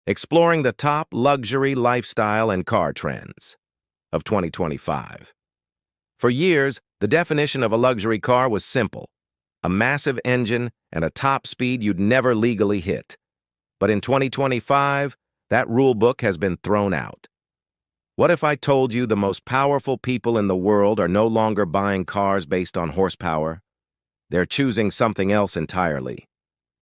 exploring the top luxury, lifestyle, and car trends of 2025. For years, the definition of a luxury car was simple: a massive engine and a top speed you'd never legally hit. But in 2025, that rule book has been thrown out. What if I told you the most powerful people in the world are no longer buying cars based on horsepower? They're choosing something else entirely.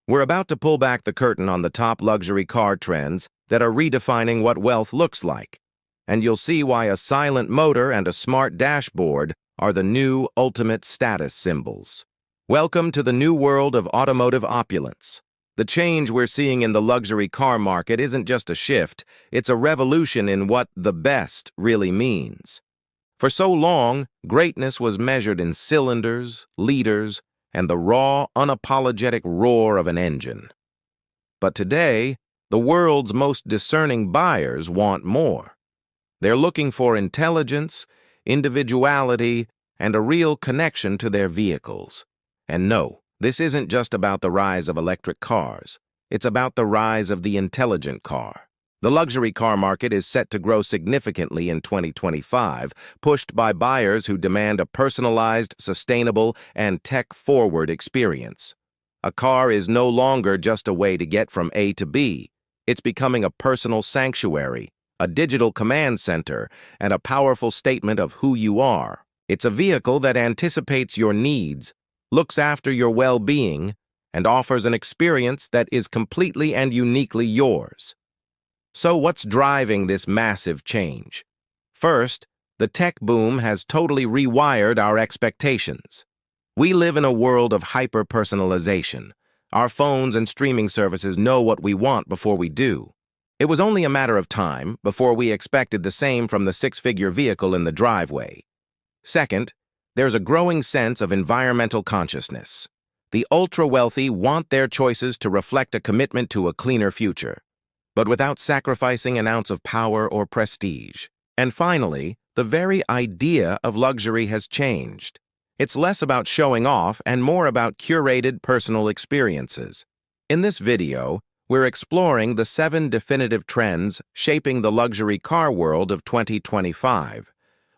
We're about to pull back the curtain on the top luxury car trends that are redefining what wealth looks like, and you'll see why a silent motor and a smart dashboard are the new ultimate status symbols. Welcome to the new world of automotive opulence. The change we're seeing in the luxury car market isn't just a shift, it's a revolution in what the best really means. For so long, greatness was measured in cylinders, liters, and the raw, unapologetic roar of an engine. But today, the world's most discerning buyers want more. They're looking for intelligence, individuality, and a real connection to their vehicles. And no, this isn't just about the rise of electric cars. It's about the rise of the intelligent car. The luxury car market is set to grow significantly in 2025, pushed by buyers who demand a personalized, sustainable, and tech-forward experience. A car is no longer just a way to get from A to B. It's becoming a personal sanctuary, a digital command center, and a powerful statement of who you are. It's a vehicle that anticipates your needs, looks after your well-being, and offers an experience that is completely and uniquely yours. So what's driving this massive change? First, the tech boom has totally rewired our expectations. We live in a world of hyper-personalization. Our phones and streaming services know what we want before we do. It was only a matter of time before we expected the same from the six-figure vehicle in the driveway. Second, there's a growing sense of environmental consciousness. The ultra-wealthy want their choices to reflect a commitment to a cleaner future, but without sacrificing an ounce of power or prestige. And finally, the very idea of luxury has changed. It's less about showing off and more about curated personal experiences. In this video, we're exploring the 7 definitive trends shaping the luxury car world of 2025.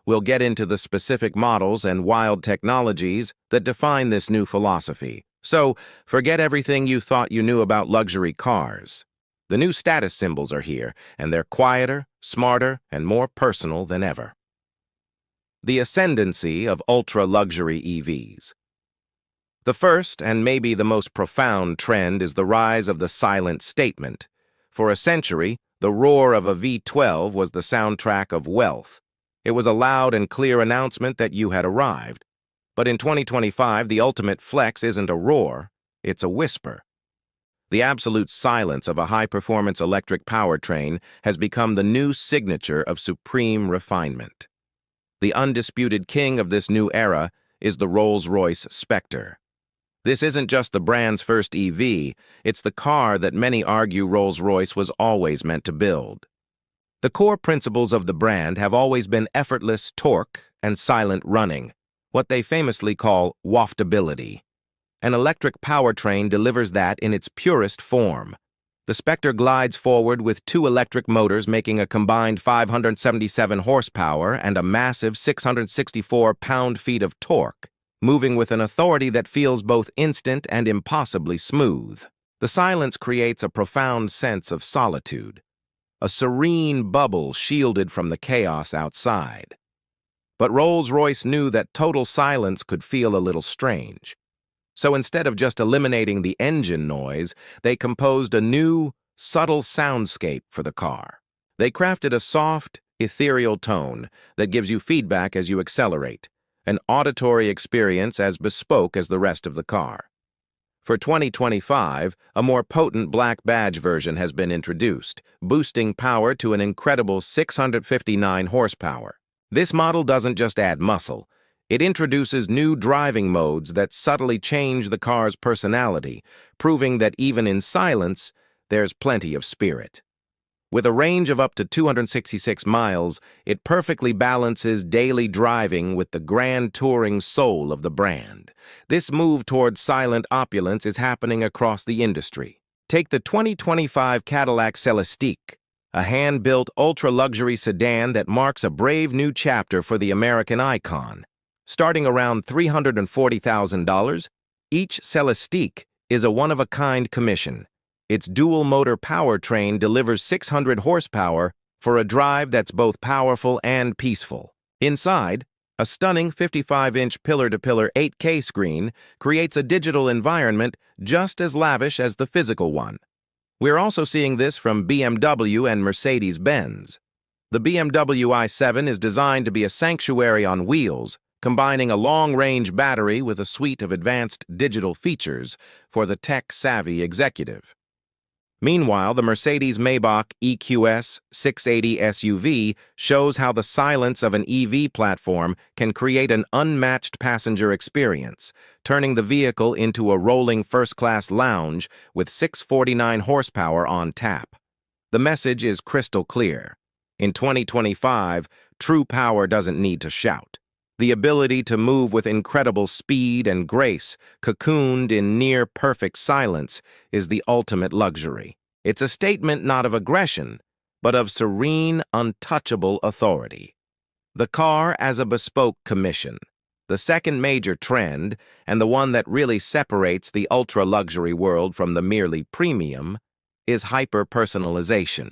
We'll get into the specific models and wild technologies that define this new philosophy. So, forget everything you thought you knew about luxury cars. The new status symbols are here, and they're quieter, smarter, and more personal than ever. The ascendancy of ultra-luxury EVs. The first, and maybe the most profound trend, is the rise of the silent statement. For a century, the roar of a V12 was the soundtrack of wealth. It was a loud and clear announcement that you had arrived. But in 2025, the ultimate flex isn't a roar, it's a whisper. The absolute silence of a high-performance electric powertrain has become the new signature of supreme refinement. The undisputed king of this new era is the Rolls-Royce Spectre. This isn't just the brand's first EV, it's the car that many argue Rolls-Royce was always meant to build. The core principles of the brand have always been effortless torque and silent running, what they famously call waftability. An electric powertrain delivers that in its purest form. The Spectre glides forward with 2 electric motors making a combined 577 horsepower and a massive 664 pound-feet of torque, moving with an authority that feels both instant and impossibly smooth. The silence creates a profound sense of solitude, a serene bubble shielded from the chaos outside. But Rolls-Royce knew that total silence could feel a little strange. So instead of just eliminating the engine noise, they composed a new, subtle soundscape for the car. They crafted a soft, ethereal tone that gives you feedback as you accelerate, an auditory experience as bespoke as the rest of the car. For 2025, a more potent black badge version has been introduced, boosting power to an incredible 659 horsepower. This model doesn't just add muscle. It introduces new driving modes that subtly change the car's personality, proving that even in silence, there's plenty of spirit. With a range of up to 266 miles, it perfectly balances daily driving with the grand touring soul of the brand. This move towards silent opulence is happening across the industry. Take the 2025 Cadillac Celestiq, a hand-built ultra-luxury sedan that marks a brave new chapter for the American icon. Starting around $340,000, each Celestiq is a one-of-a-kind commission. Its dual-motor powertrain delivers 600 horsepower for a drive that's both powerful and peaceful. Inside, a stunning 55-inch pillar-to-pillar 8K screen creates a digital environment just as lavish as the physical one. We're also seeing this from BMW and Mercedes-Benz. The BMW i7 is designed to be a sanctuary on wheels, combining a long-range battery with a suite of advanced digital features for the tech-savvy executive. Meanwhile, the Mercedes-Maybach EQS 680 SUV shows how the silence of an EV platform can create an unmatched passenger experience, turning the vehicle into a rolling first-class lounge with 649 horsepower on tap. The message is crystal clear. In 2025, true power doesn't need to shout. The ability to move with incredible speed and grace, cocooned in near-perfect silence, is the ultimate luxury. It's a statement not of aggression, but of serene, untouchable authority. The car as a bespoke commission, the second major trend, and the one that really separates the ultra-luxury world from the merely premium, is hyper-personalization.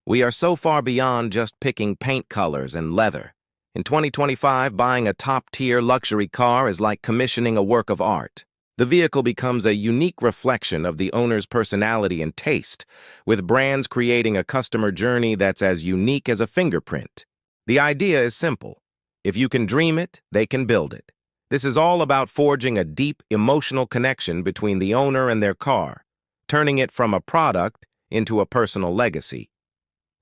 We are so far beyond just picking paint colors and leather. In 2025, buying a top-tier luxury car is like commissioning a work of art. The vehicle becomes a unique reflection of the owner's personality and taste, with brands creating a customer journey that's as unique as a fingerprint. The idea is simple. If you can dream it, they can build it. This is all about forging a deep emotional connection between the owner and their car, turning it from a product into a personal legacy.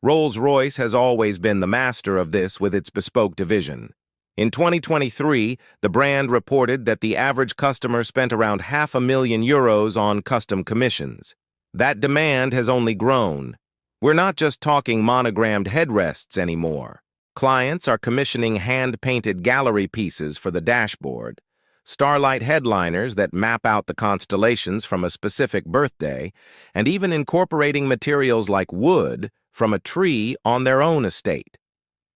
Rolls-Royce has always been the master of this with its bespoke division. In 2023, the brand reported that the average customer spent around €500,000 on custom commissions. That demand has only grown. We're not just talking monogrammed headrests anymore. Clients are commissioning hand-painted gallery pieces for the dashboard, starlight headliners that map out the constellations from a specific birthday, and even incorporating materials like wood from a tree on their own estate.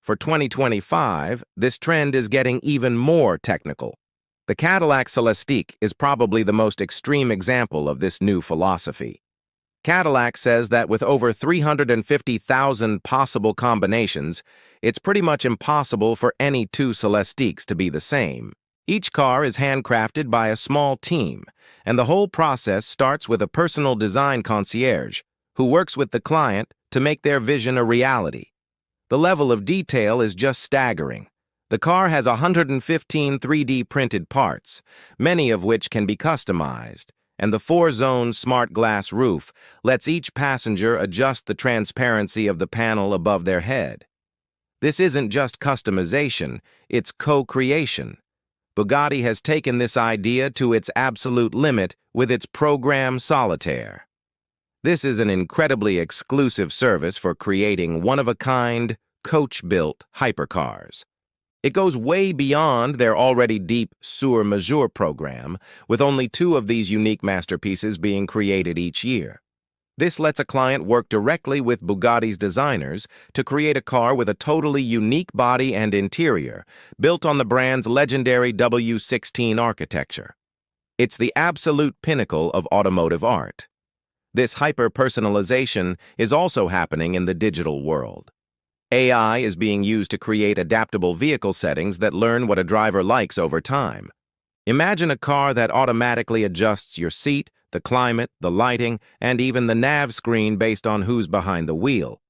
For 2025, this trend is getting even more technical. The Cadillac Celestiq is probably the most extreme example of this new philosophy. Cadillac says that with over 350,000 possible combinations, it's pretty much impossible for any two Celestiqs to be the same. Each car is handcrafted by a small team, and the whole process starts with a personal design concierge who works with the client to make their vision a reality. The level of detail is just staggering. The car has 115 3D printed parts, many of which can be customized, and the 4-zone smart glass roof lets each passenger adjust the transparency of the panel above their head. This isn't just customization, it's co-creation. Bugatti has taken this idea to its absolute limit with its Programme Solitaire. This is an incredibly exclusive service for creating one-of-a-kind, coach-built hypercars. It goes way beyond their already deep sur-mesure program, with only 2 of these unique masterpieces being created each year. This lets a client work directly with Bugatti's designers to create a car with a totally unique body and interior, built on the brand's legendary W16 architecture. It's the absolute pinnacle of automotive art. This hyper-personalization is also happening in the digital world. AI is being used to create adaptable vehicle settings that learn what a driver likes over time. Imagine a car that automatically adjusts your seat, the climate, the lighting, and even the nav screen based on who's behind the wheel.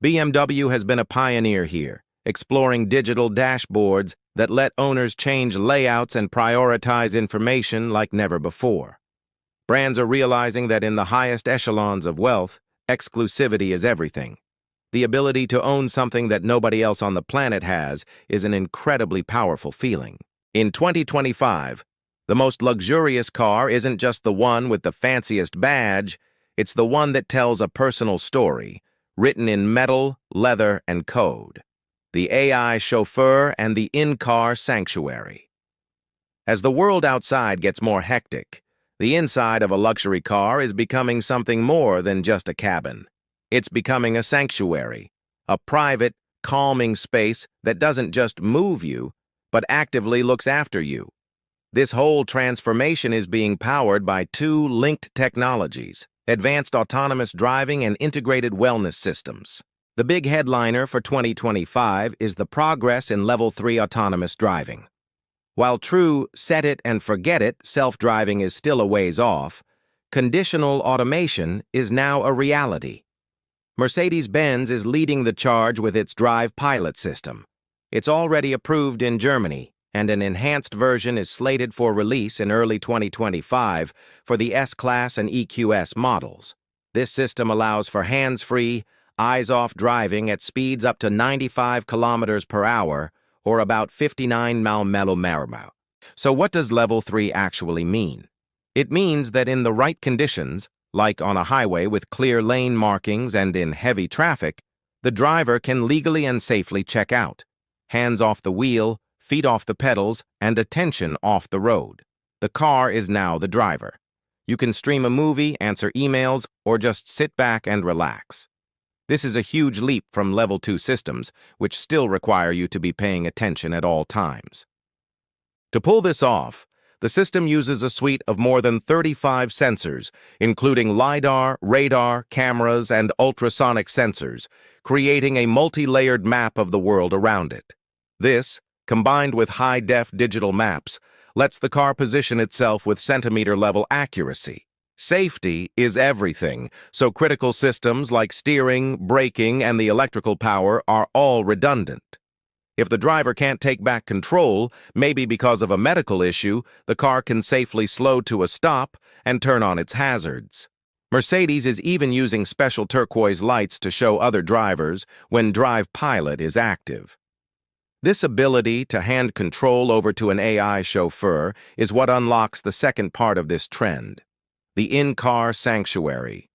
BMW has been a pioneer here, exploring digital dashboards that let owners change layouts and prioritize information like never before. Brands are realizing that in the highest echelons of wealth, exclusivity is everything. The ability to own something that nobody else on the planet has is an incredibly powerful feeling. In 2025, the most luxurious car isn't just the one with the fanciest badge, it's the one that tells a personal story, written in metal, leather, and code. The AI chauffeur and the in-car sanctuary. As the world outside gets more hectic, The inside of a luxury car is becoming something more than just a cabin. It's becoming a sanctuary, a private, calming space that doesn't just move you, but actively looks after you. This whole transformation is being powered by two linked technologies: advanced autonomous driving and integrated wellness systems. The big headliner for 2025 is the progress in Level 3 autonomous driving. While true set-it-and-forget-it self-driving is still a ways off, conditional automation is now a reality. Mercedes-Benz is leading the charge with its Drive Pilot system. It's already approved in Germany, and an enhanced version is slated for release in early 2025 for the S-Class and EQS models. This system allows for hands-free, eyes-off driving at speeds up to 95 kilometers per hour, or about 59 mph. So what does Level 3 actually mean? It means that in the right conditions, like on a highway with clear lane markings and in heavy traffic, the driver can legally and safely check out. Hands off the wheel, feet off the pedals, and attention off the road. The car is now the driver. You can stream a movie, answer emails, or just sit back and relax. This is a huge leap from Level 2 systems, which still require you to be paying attention at all times. To pull this off, the system uses a suite of more than 35 sensors, including LiDAR, radar, cameras, and ultrasonic sensors, creating a multi-layered map of the world around it. This, combined with high-def digital maps, lets the car position itself with centimeter-level accuracy. Safety is everything, so critical systems like steering, braking, and the electrical power are all redundant. If the driver can't take back control, maybe because of a medical issue, the car can safely slow to a stop and turn on its hazards. Mercedes is even using special turquoise lights to show other drivers when Drive Pilot is active. This ability to hand control over to an AI chauffeur is what unlocks the second part of this trend: the in-car sanctuary.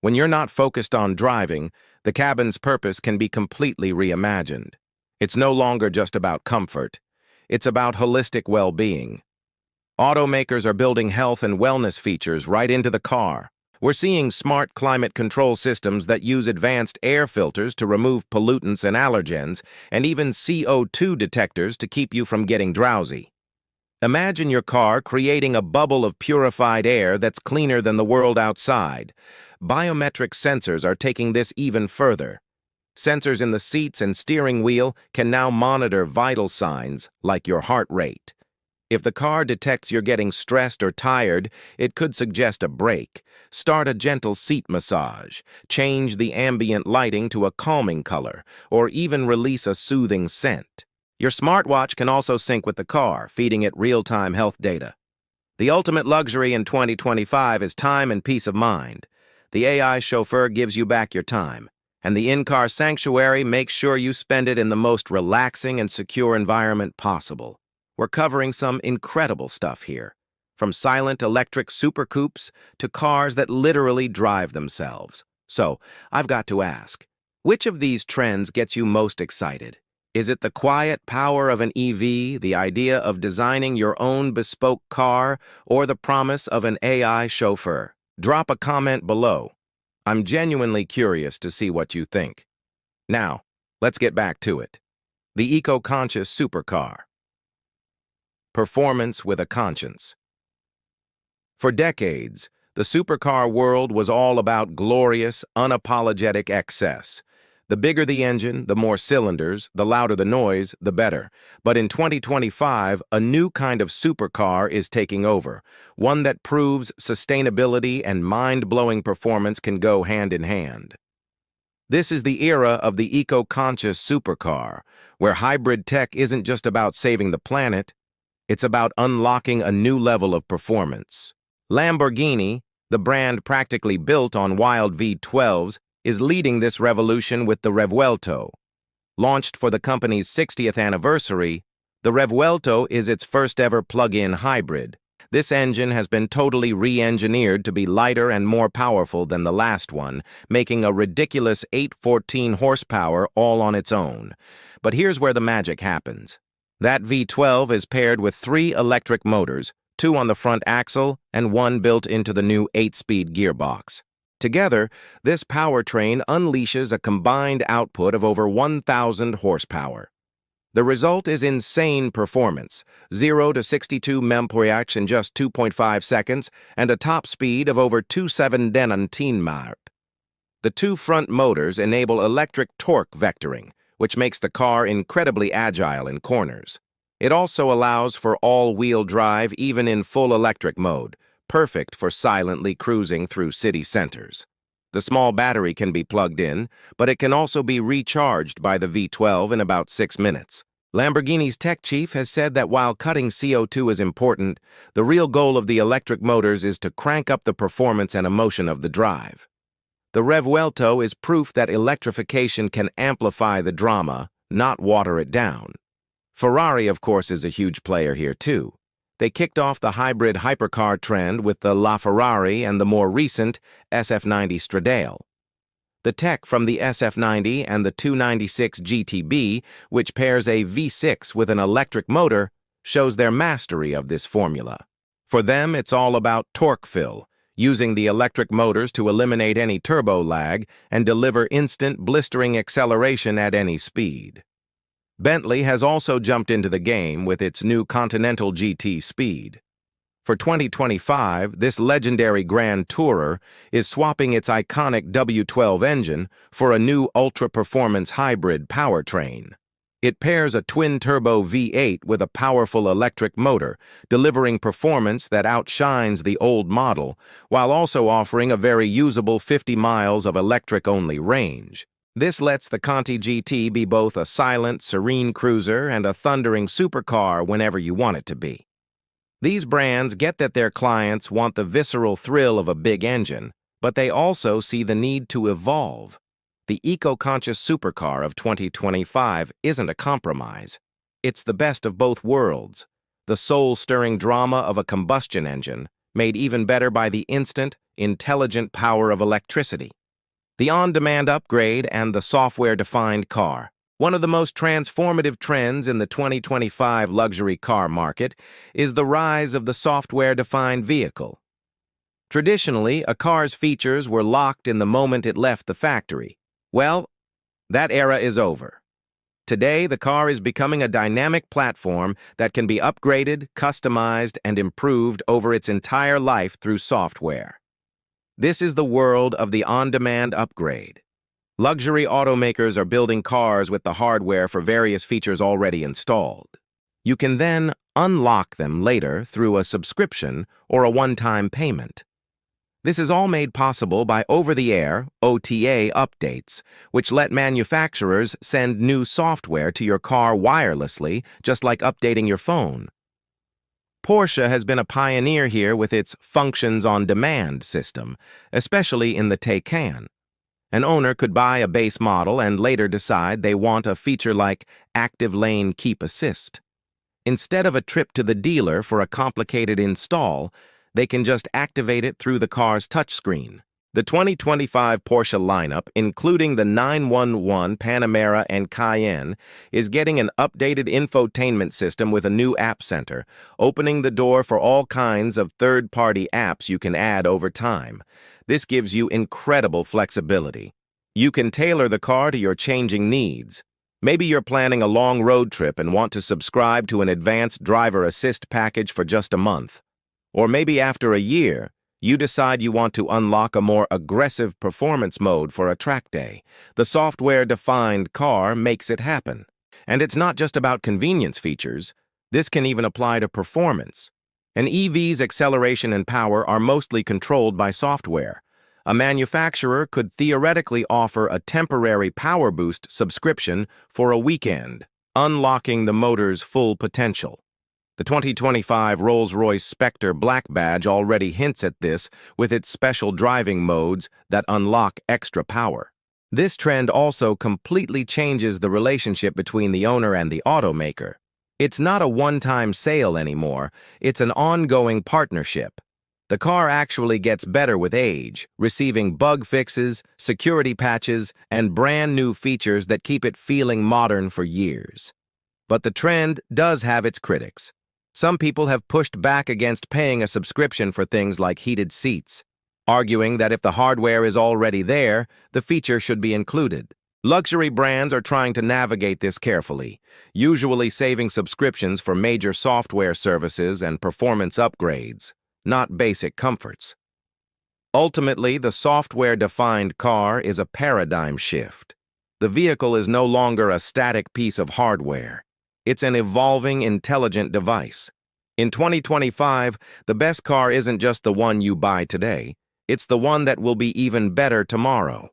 When you're not focused on driving, the cabin's purpose can be completely reimagined. It's no longer just about comfort. It's about holistic well-being. Automakers are building health and wellness features right into the car. We're seeing smart climate control systems that use advanced air filters to remove pollutants and allergens, and even CO2 detectors to keep you from getting drowsy. Imagine your car creating a bubble of purified air that's cleaner than the world outside. Biometric sensors are taking this even further. Sensors in the seats and steering wheel can now monitor vital signs like your heart rate. If the car detects you're getting stressed or tired, it could suggest a break, start a gentle seat massage, change the ambient lighting to a calming color, or even release a soothing scent. Your smartwatch can also sync with the car, feeding it real-time health data. The ultimate luxury in 2025 is time and peace of mind. The AI chauffeur gives you back your time, and the in-car sanctuary makes sure you spend it in the most relaxing and secure environment possible. We're covering some incredible stuff here, from silent electric supercoupes to cars that literally drive themselves. So, I've got to ask, which of these trends gets you most excited? Is it the quiet power of an EV, the idea of designing your own bespoke car, or the promise of an AI chauffeur? Drop a comment below. I'm genuinely curious to see what you think. Now, let's get back to it. The eco-conscious supercar. Performance with a conscience. For decades, the supercar world was all about glorious, unapologetic excess. The bigger the engine, the more cylinders, the louder the noise, the better. But in 2025, a new kind of supercar is taking over, one that proves sustainability and mind-blowing performance can go hand in hand. This is the era of the eco-conscious supercar, where hybrid tech isn't just about saving the planet, it's about unlocking a new level of performance. Lamborghini, the brand practically built on wild V12s, is leading this revolution with the Revuelto. Launched for the company's 60th anniversary, the Revuelto is its first-ever plug-in hybrid. This engine has been totally re-engineered to be lighter and more powerful than the last one, making a ridiculous 814 horsepower all on its own. But here's where the magic happens. That V12 is paired with 3 electric motors, 2 on the front axle and 1 built into the new 8-speed gearbox. Together, this powertrain unleashes a combined output of over 1,000 horsepower. The result is insane performance, 0 to 62 mph in just 2.5 seconds and a top speed of over 2.7 miles. The 2 front motors enable electric torque vectoring, which makes the car incredibly agile in corners. It also allows for all-wheel drive even in full electric mode, perfect for silently cruising through city centers. The small battery can be plugged in, but it can also be recharged by the V12 in about 6 minutes. Lamborghini's tech chief has said that while cutting CO2 is important, the real goal of the electric motors is to crank up the performance and emotion of the drive. The Revuelto is proof that electrification can amplify the drama, not water it down. Ferrari, of course, is a huge player here too. They kicked off the hybrid hypercar trend with the LaFerrari and the more recent SF90 Stradale. The tech from the SF90 and the 296 GTB, which pairs a V6 with an electric motor, shows their mastery of this formula. For them, it's all about torque fill, using the electric motors to eliminate any turbo lag and deliver instant blistering acceleration at any speed. Bentley has also jumped into the game with its new Continental GT Speed. For 2025, this legendary Grand Tourer is swapping its iconic W12 engine for a new ultra-performance hybrid powertrain. It pairs a twin-turbo V8 with a powerful electric motor, delivering performance that outshines the old model, while also offering a very usable 50 miles of electric-only range. This lets the Conti GT be both a silent, serene cruiser and a thundering supercar whenever you want it to be. These brands get that their clients want the visceral thrill of a big engine, but they also see the need to evolve. The eco-conscious supercar of 2025 isn't a compromise. It's the best of both worlds, the soul-stirring drama of a combustion engine, made even better by the instant, intelligent power of electricity. The on-demand upgrade and the software-defined car. One of the most transformative trends in the 2025 luxury car market is the rise of the software-defined vehicle. Traditionally, a car's features were locked in the moment it left the factory. Well, that era is over. Today, the car is becoming a dynamic platform that can be upgraded, customized, and improved over its entire life through software. This is the world of the on-demand upgrade. Luxury automakers are building cars with the hardware for various features already installed. You can then unlock them later through a subscription or a one-time payment. This is all made possible by over-the-air (OTA) updates, which let manufacturers send new software to your car wirelessly, just like updating your phone. Porsche has been a pioneer here with its Functions on Demand system, especially in the Taycan. An owner could buy a base model and later decide they want a feature like Active Lane Keep Assist. Instead of a trip to the dealer for a complicated install, they can just activate it through the car's touchscreen. The 2025 Porsche lineup, including the 911, Panamera, and Cayenne, is getting an updated infotainment system with a new app center, opening the door for all kinds of third-party apps you can add over time. This gives you incredible flexibility. You can tailor the car to your changing needs. Maybe you're planning a long road trip and want to subscribe to an advanced driver assist package for just a month. Or maybe after a year, you decide you want to unlock a more aggressive performance mode for a track day. The software-defined car makes it happen. And it's not just about convenience features. This can even apply to performance. An EV's acceleration and power are mostly controlled by software. A manufacturer could theoretically offer a temporary power boost subscription for a weekend, unlocking the motor's full potential. The 2025 Rolls-Royce Spectre Black Badge already hints at this with its special driving modes that unlock extra power. This trend also completely changes the relationship between the owner and the automaker. It's not a one-time sale anymore, it's an ongoing partnership. The car actually gets better with age, receiving bug fixes, security patches, and brand new features that keep it feeling modern for years. But the trend does have its critics. Some people have pushed back against paying a subscription for things like heated seats, arguing that if the hardware is already there, the feature should be included. Luxury brands are trying to navigate this carefully, usually saving subscriptions for major software services and performance upgrades, not basic comforts. Ultimately, the software-defined car is a paradigm shift. The vehicle is no longer a static piece of hardware. It's an evolving, intelligent device. In 2025, the best car isn't just the one you buy today, it's the one that will be even better tomorrow.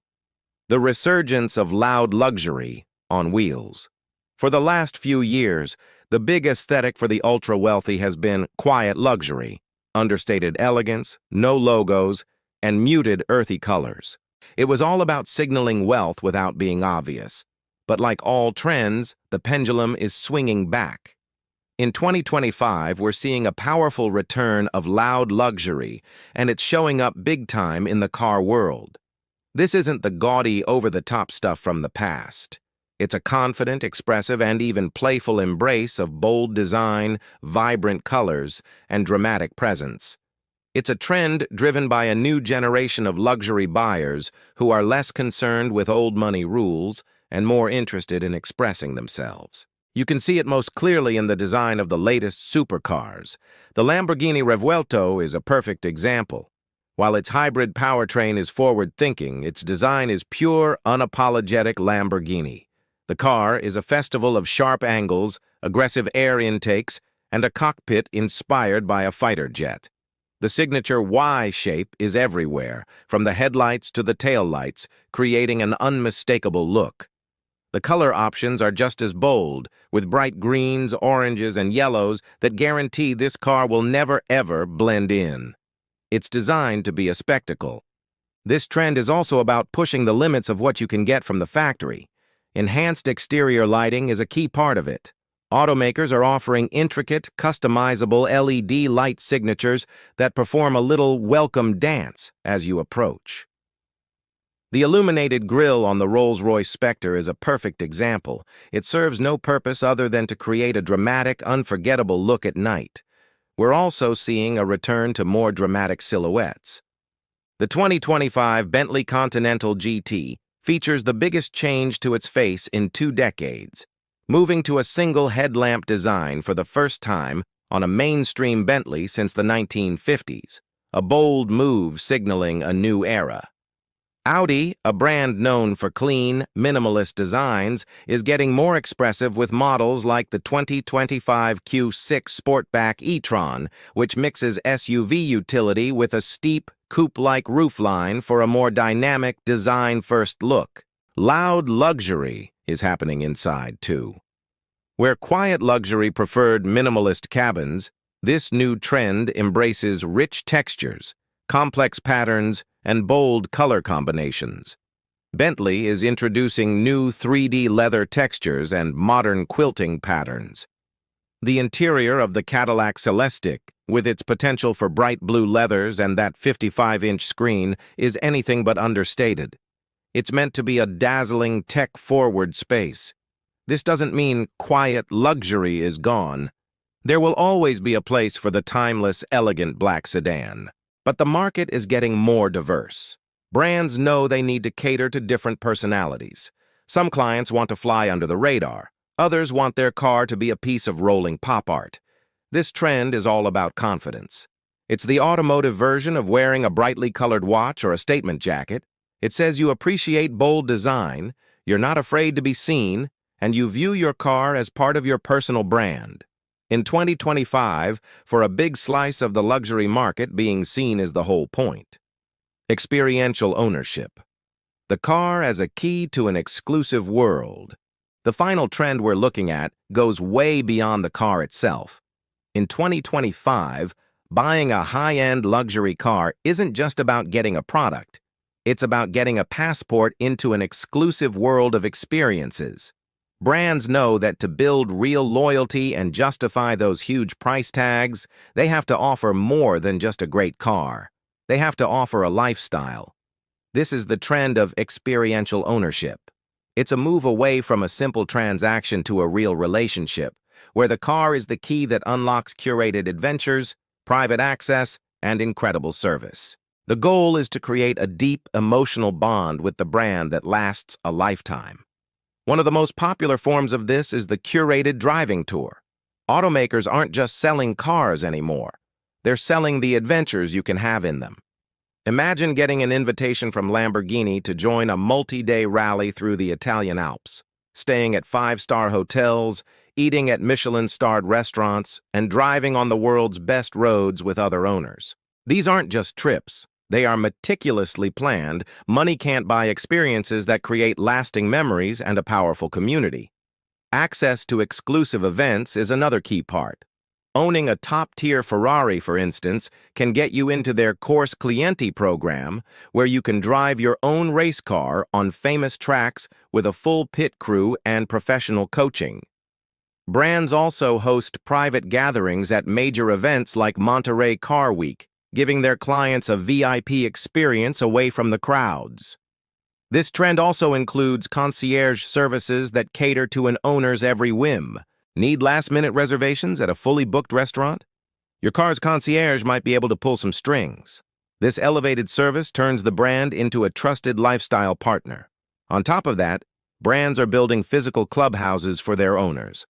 The resurgence of loud luxury on wheels. For the last few years, the big aesthetic for the ultra-wealthy has been quiet luxury, understated elegance, no logos, and muted, earthy colors. It was all about signaling wealth without being obvious. But like all trends, the pendulum is swinging back. In 2025, we're seeing a powerful return of loud luxury, and it's showing up big time in the car world. This isn't the gaudy, over-the-top stuff from the past. It's a confident, expressive, and even playful embrace of bold design, vibrant colors, and dramatic presence. It's a trend driven by a new generation of luxury buyers who are less concerned with old money rules and more interested in expressing themselves. You can see it most clearly in the design of the latest supercars. The Lamborghini Revuelto is a perfect example. While its hybrid powertrain is forward-thinking, its design is pure, unapologetic Lamborghini. The car is a festival of sharp angles, aggressive air intakes, and a cockpit inspired by a fighter jet. The signature Y shape is everywhere, from the headlights to the taillights, creating an unmistakable look. The color options are just as bold, with bright greens, oranges, and yellows that guarantee this car will never, ever blend in. It's designed to be a spectacle. This trend is also about pushing the limits of what you can get from the factory. Enhanced exterior lighting is a key part of it. Automakers are offering intricate, customizable LED light signatures that perform a little welcome dance as you approach. The illuminated grille on the Rolls-Royce Spectre is a perfect example. It serves no purpose other than to create a dramatic, unforgettable look at night. We're also seeing a return to more dramatic silhouettes. The 2025 Bentley Continental GT features the biggest change to its face in 2 decades. Moving to a single headlamp design for the first time on a mainstream Bentley since the 1950s, a bold move signaling a new era. Audi, a brand known for clean, minimalist designs, is getting more expressive with models like the 2025 Q6 Sportback e-tron, which mixes SUV utility with a steep, coupe-like roofline for a more dynamic, design-first look. Loud luxury is happening inside, too. Where quiet luxury preferred minimalist cabins, this new trend embraces rich textures, complex patterns, and bold color combinations. Bentley is introducing new 3D leather textures and modern quilting patterns. The interior of the Cadillac Celestiq, with its potential for bright blue leathers and that 55-inch screen, is anything but understated. It's meant to be a dazzling, tech-forward space. This doesn't mean quiet luxury is gone. There will always be a place for the timeless, elegant black sedan. But the market is getting more diverse. Brands know they need to cater to different personalities. Some clients want to fly under the radar. Others want their car to be a piece of rolling pop art. This trend is all about confidence. It's the automotive version of wearing a brightly colored watch or a statement jacket. It says you appreciate bold design, you're not afraid to be seen, and you view your car as part of your personal brand. In 2025, for a big slice of the luxury market, being seen is the whole point. Experiential ownership. The car as a key to an exclusive world. The final trend we're looking at goes way beyond the car itself. In 2025, buying a high-end luxury car isn't just about getting a product. It's about getting a passport into an exclusive world of experiences. Brands know that to build real loyalty and justify those huge price tags, they have to offer more than just a great car. They have to offer a lifestyle. This is the trend of experiential ownership. It's a move away from a simple transaction to a real relationship, where the car is the key that unlocks curated adventures, private access, and incredible service. The goal is to create a deep, emotional bond with the brand that lasts a lifetime. One of the most popular forms of this is the curated driving tour. Automakers aren't just selling cars anymore. They're selling the adventures you can have in them. Imagine getting an invitation from Lamborghini to join a multi-day rally through the Italian Alps, staying at five-star hotels, eating at Michelin-starred restaurants, and driving on the world's best roads with other owners. These aren't just trips. They are meticulously planned, money-can't-buy experiences that create lasting memories and a powerful community. Access to exclusive events is another key part. Owning a top-tier Ferrari, for instance, can get you into their Corse Clienti program, where you can drive your own race car on famous tracks with a full pit crew and professional coaching. Brands also host private gatherings at major events like Monterey Car Week, giving their clients a VIP experience away from the crowds. This trend also includes concierge services that cater to an owner's every whim. Need last-minute reservations at a fully booked restaurant? Your car's concierge might be able to pull some strings. This elevated service turns the brand into a trusted lifestyle partner. On top of that, brands are building physical clubhouses for their owners.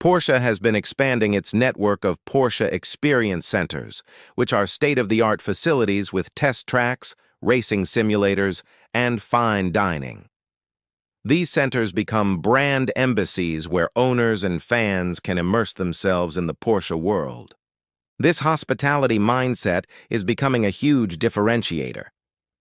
Porsche has been expanding its network of Porsche Experience Centers, which are state-of-the-art facilities with test tracks, racing simulators, and fine dining. These centers become brand embassies where owners and fans can immerse themselves in the Porsche world. This hospitality mindset is becoming a huge differentiator.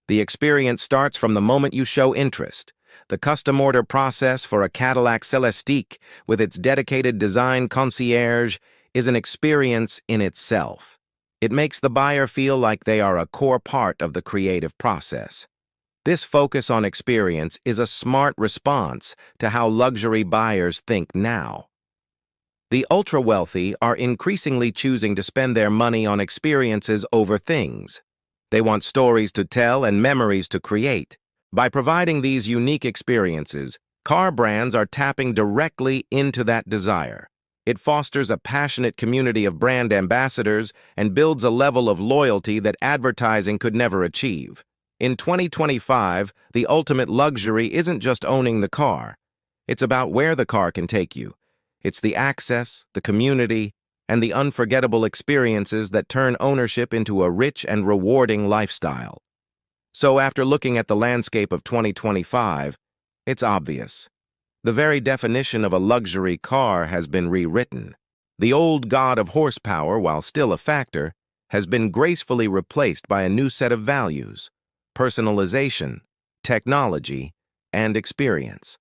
The experience starts from the moment you show interest. The custom order process for a Cadillac Celestiq, with its dedicated design concierge, is an experience in itself. It makes the buyer feel like they are a core part of the creative process. This focus on experience is a smart response to how luxury buyers think now. The ultra-wealthy are increasingly choosing to spend their money on experiences over things. They want stories to tell and memories to create. By providing these unique experiences, car brands are tapping directly into that desire. It fosters a passionate community of brand ambassadors and builds a level of loyalty that advertising could never achieve. In 2025, the ultimate luxury isn't just owning the car. It's about where the car can take you. It's the access, the community, and the unforgettable experiences that turn ownership into a rich and rewarding lifestyle. So after looking at the landscape of 2025, it's obvious. The very definition of a luxury car has been rewritten. The old god of horsepower, while still a factor, has been gracefully replaced by a new set of values: personalization, technology, and experience.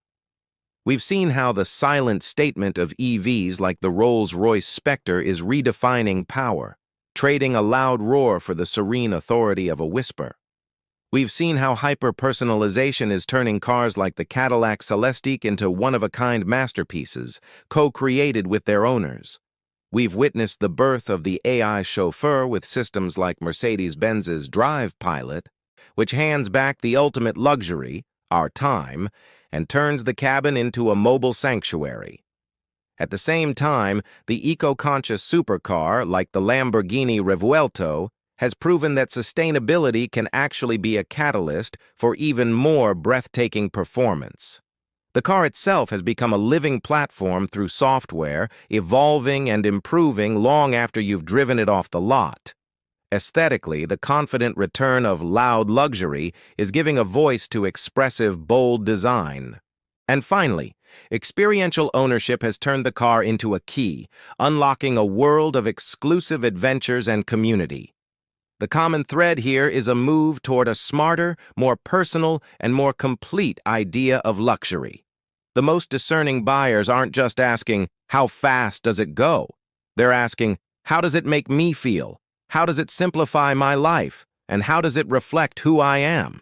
We've seen how the silent statement of EVs like the Rolls-Royce Spectre is redefining power, trading a loud roar for the serene authority of a whisper. We've seen how hyper-personalization is turning cars like the Cadillac Celestiq into one-of-a-kind masterpieces, co-created with their owners. We've witnessed the birth of the AI chauffeur with systems like Mercedes-Benz's Drive Pilot, which hands back the ultimate luxury, our time, and turns the cabin into a mobile sanctuary. At the same time, the eco-conscious supercar, like the Lamborghini Revuelto, has proven that sustainability can actually be a catalyst for even more breathtaking performance. The car itself has become a living platform through software, evolving and improving long after you've driven it off the lot. Aesthetically, the confident return of loud luxury is giving a voice to expressive, bold design. And finally, experiential ownership has turned the car into a key, unlocking a world of exclusive adventures and community. The common thread here is a move toward a smarter, more personal, and more complete idea of luxury. The most discerning buyers aren't just asking, how fast does it go? They're asking, how does it make me feel? How does it simplify my life? And how does it reflect who I am?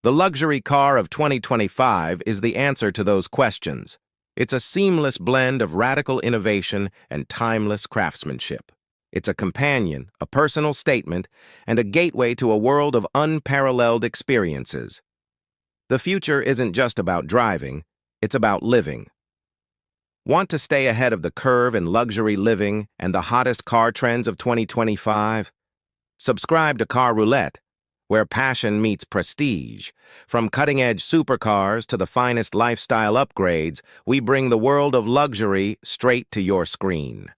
The luxury car of 2025 is the answer to those questions. It's a seamless blend of radical innovation and timeless craftsmanship. It's a companion, a personal statement, and a gateway to a world of unparalleled experiences. The future isn't just about driving, it's about living. Want to stay ahead of the curve in luxury living and the hottest car trends of 2025? Subscribe to Car Roulette, where passion meets prestige. From cutting-edge supercars to the finest lifestyle upgrades, we bring the world of luxury straight to your screen.